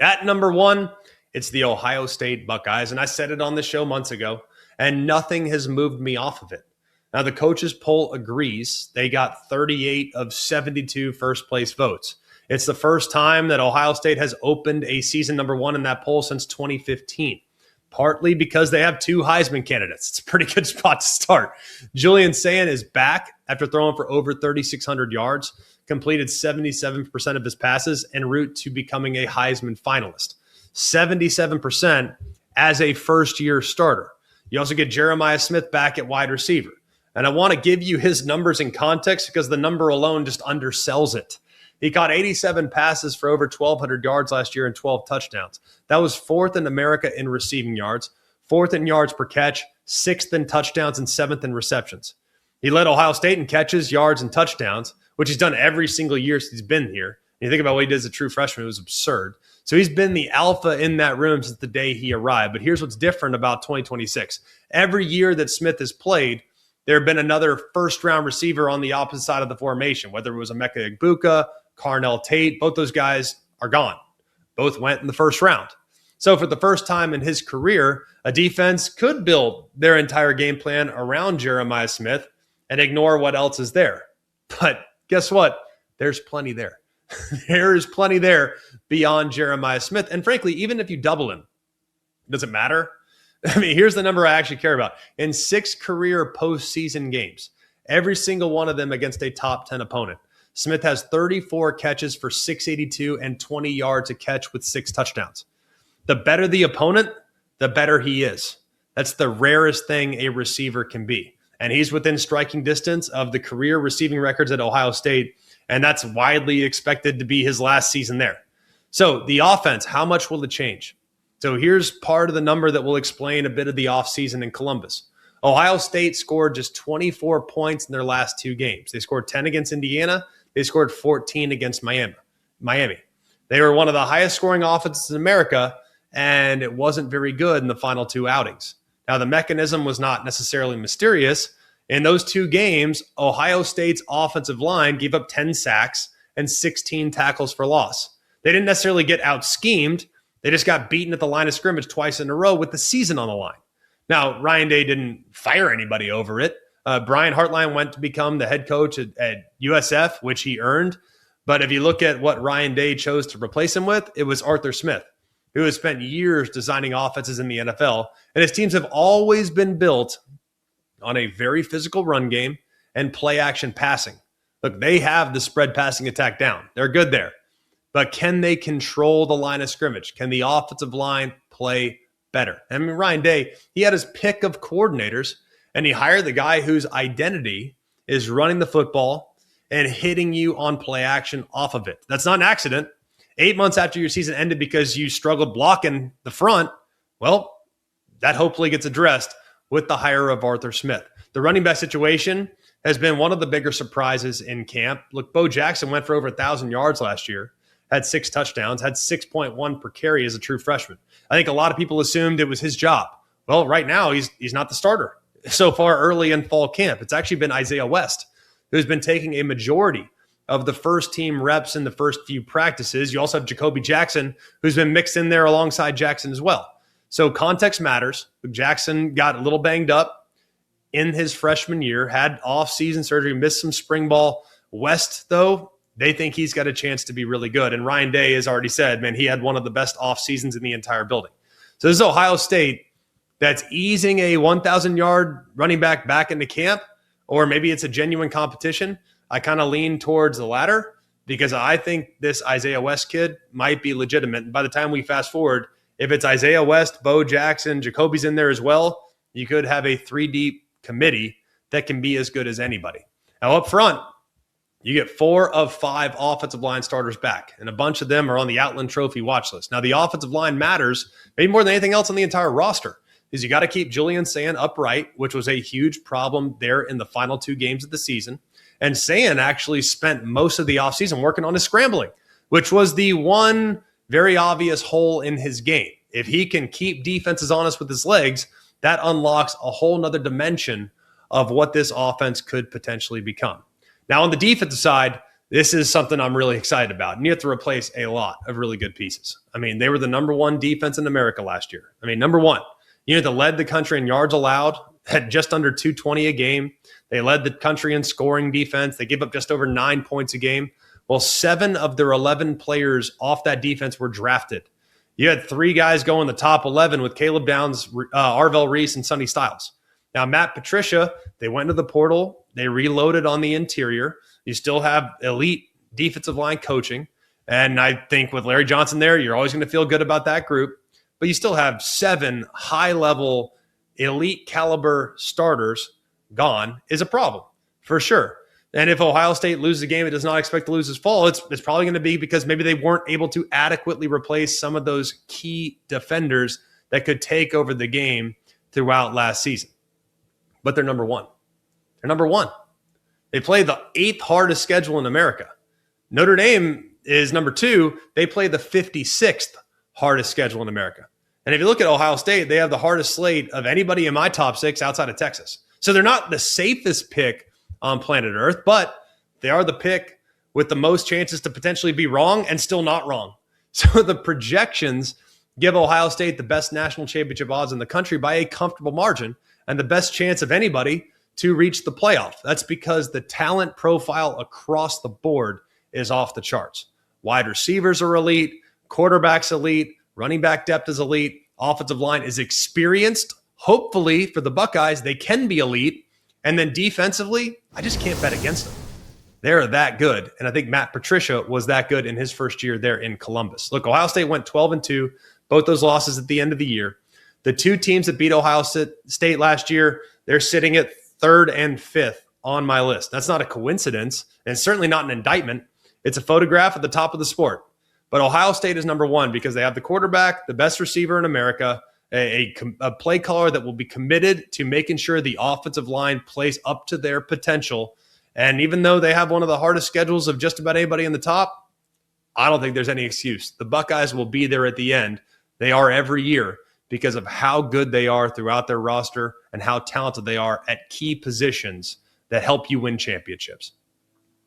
At number one, it's the Ohio State Buckeyes. And I said it on the show months ago, and nothing has moved me off of it. Now, the coaches poll agrees. They got 38 of 72 first place votes. It's the first time that Ohio State has opened a season number one in that poll since 2015, partly because they have two Heisman candidates. It's a pretty good spot to start. Julian Sayin is back after throwing for over 3,600 yards, completed 77% of his passes en route to becoming a Heisman finalist. 77% as a first-year starter. You also get Jeremiah Smith back at wide receiver. And I want to give you his numbers in context because the number alone just undersells it. He caught 87 passes for over 1,200 yards last year and 12 touchdowns. That was fourth in America in receiving yards, fourth in yards per catch, sixth in touchdowns, and seventh in receptions. He led Ohio State in catches, yards, and touchdowns, which he's done every single year since he's been here. And you think about what he did as a true freshman, it was absurd. So he's been the alpha in that room since the day he arrived. But here's what's different about 2026. Every year that Smith has played, there have been another first-round receiver on the opposite side of the formation, whether it was Emeka Egbuka, Carnell Tate. Both those guys are gone. Both went in the first round. So for the first time in his career, a defense could build their entire game plan around Jeremiah Smith and ignore what else is there. But guess what? There's plenty there. There is plenty there beyond Jeremiah Smith. And frankly, even if you double him, does it matter? I mean, here's the number I actually care about. In 6 career postseason games, every single one of them against a top 10 opponent, Smith has 34 catches for 682 and 20 yards a catch with 6 touchdowns. The better the opponent, the better he is. That's the rarest thing a receiver can be. And he's within striking distance of the career receiving records at Ohio State, and that's widely expected to be his last season there. So the offense, how much will it change? So here's part of the number that will explain a bit of the offseason in Columbus. Ohio State scored just 24 points in their last 2 games. They scored 10 against Indiana. They scored 14 against Miami. They were one of the highest scoring offenses in America, and it wasn't very good in the final 2 outings. Now, the mechanism was not necessarily mysterious. In those 2 games, Ohio State's offensive line gave up 10 sacks and 16 tackles for loss. They didn't necessarily get out-schemed. They just got beaten at the line of scrimmage twice in a row with the season on the line. Now, Ryan Day didn't fire anybody over it. Brian Hartline went to become the head coach at USF, which he earned. But if you look at what Ryan Day chose to replace him with, it was Arthur Smith, who has spent years designing offenses in the NFL. And his teams have always been built on a very physical run game and play-action passing. Look, they have the spread passing attack down. They're good there. But can they control the line of scrimmage? Can the offensive line play better? I mean, Ryan Day, he had his pick of coordinators, and he hired the guy whose identity is running the football and hitting you on play action off of it. That's not an accident. 8 months after your season ended because you struggled blocking the front, well, that hopefully gets addressed with the hire of Arthur Smith. The running back situation has been one of the bigger surprises in camp. Look, Bo Jackson went for over 1,000 yards last year, had 6 touchdowns, had 6.1 per carry as a true freshman. I think a lot of people assumed it was his job. Well, right now, he's not the starter. So far early in fall camp, it's actually been Isaiah West, who's been taking a majority of the first team reps in the first few practices. You also have Jacoby Jackson, who's been mixed in there alongside Jackson as well. So context matters. Jackson got a little banged up in his freshman year, had off-season surgery, missed some spring ball. West, though, they think he's got a chance to be really good. And Ryan Day has already said, man, he had one of the best off seasons in the entire building. So this is Ohio State that's easing a 1,000-yard running back into camp, or maybe it's a genuine competition. I kind of lean towards the latter because I think this Isaiah West kid might be legitimate. And by the time we fast forward, if it's Isaiah West, Bo Jackson, Jacoby's in there as well, you could have a 3-deep committee that can be as good as anybody. Now up front, you get 4 of 5 offensive line starters back, and a bunch of them are on the Outland Trophy watch list. Now, the offensive line matters maybe more than anything else on the entire roster, is you got to keep Julian Sayin upright, which was a huge problem there in the final 2 games of the season. And Sayin actually spent most of the offseason working on his scrambling, which was the one very obvious hole in his game. If he can keep defenses honest with his legs, that unlocks a whole nother dimension of what this offense could potentially become. Now, on the defensive side, this is something I'm really excited about. And you have to replace a lot of really good pieces. I mean, they were the number one defense in America last year. I mean, number one. You know, they led the country in yards allowed, had just under 220 a game. They led the country in scoring defense. They gave up just over 9 points a game. Well, 7 of their 11 players off that defense were drafted. You had 3 guys go in the top 11 with Caleb Downs, Arvell Reese, and Sonny Styles. Now, Matt Patricia, they went to the portal. They reloaded on the interior. You still have elite defensive line coaching. And I think with Larry Johnson there, you're always going to feel good about that group. But you still have 7 high-level, elite caliber starters gone is a problem, for sure. And if Ohio State loses a game it does not expect to lose this fall, it's probably going to be because maybe they weren't able to adequately replace some of those key defenders that could take over the game throughout last season. But they're number one. They're number one. They play the 8th hardest schedule in America. Notre Dame is number 2. They play the 56th hardest schedule in America. And if you look at Ohio State, they have the hardest slate of anybody in my top 6 outside of Texas. So they're not the safest pick on planet Earth, but they are the pick with the most chances to potentially be wrong and still not wrong. So the projections give Ohio State the best national championship odds in the country by a comfortable margin and the best chance of anybody to reach the playoff. That's because the talent profile across the board is off the charts. Wide receivers are elite, quarterbacks elite, running back depth is elite, offensive line is experienced. Hopefully for the Buckeyes, they can be elite. And then defensively, I just can't bet against them. They're that good. And I think Matt Patricia was that good in his first year there in Columbus. Look, Ohio State went 12-2, both those losses at the end of the year. The 2 teams that beat Ohio State last year, they're sitting at 3rd and 5th on my list. That's not a coincidence, and certainly not an indictment. It's a photograph at the top of the sport. But Ohio State is number 1 because they have the quarterback, the best receiver in America, a play caller that will be committed to making sure the offensive line plays up to their potential. And even though they have one of the hardest schedules of just about anybody in the top, I don't think there's any excuse. The Buckeyes will be there at the end. They are every year because of how good they are throughout their roster and how talented they are at key positions that help you win championships.